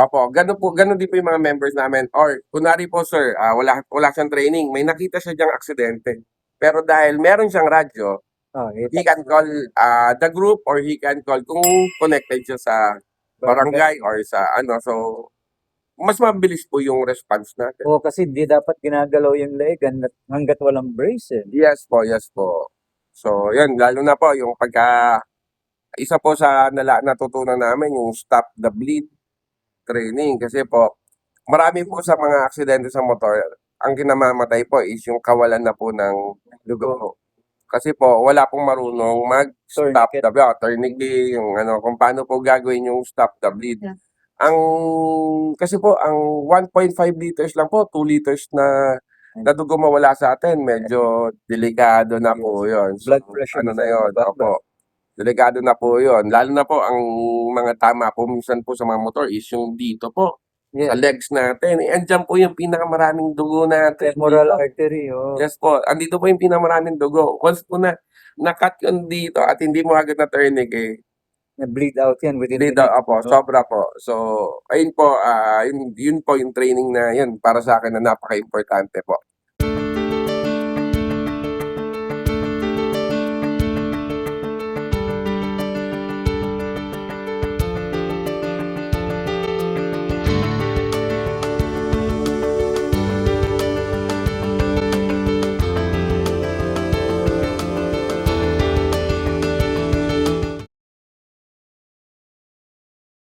Opo, gano'n din po yung mga members namin. Or kunwari po sir, wala siyang training, may nakita siya diyang aksidente. Pero dahil meron siyang radyo, he can call the group or he can call kung connected siya sa barangay or sa ano. So, mas mabilis po yung response natin. Oo, kasi di dapat ginagalaw yung leg hanggat walang brace eh. Yes po, yes po. So, yun, lalo na po yung isa po sa natutunan namin yung stop the bleed training. Kasi po, marami po sa mga aksidente sa motor, ang kinamamatay po is yung kawalan na po ng dugo. Kasi po, wala pong marunong mag-stop the bleed, tourniquet, yung ano, kung paano po gagawin yung stop the bleed. Ang, kasi po, ang 1.5 liters lang po, 2 liters na dugo mawala sa atin, medyo delikado na po yun. So, Blood pressure ano na yun, opo. Delikado na po yun. Lalo na po, ang mga tama po minsan po sa mga motor is yung dito po, sa legs natin. Andyan po yung pinakamaraming dugo natin. Femoral dito. artery, oh. Yes po, andito po yung pinakamaraming dugo. Once po na-cut yun dito at hindi mo agad na tourniquet, Na-bleed out yan within dito, minutes, opo, no? sobra po. So, ayun po, yun po yung training na yun para sa akin na napaka-importante po.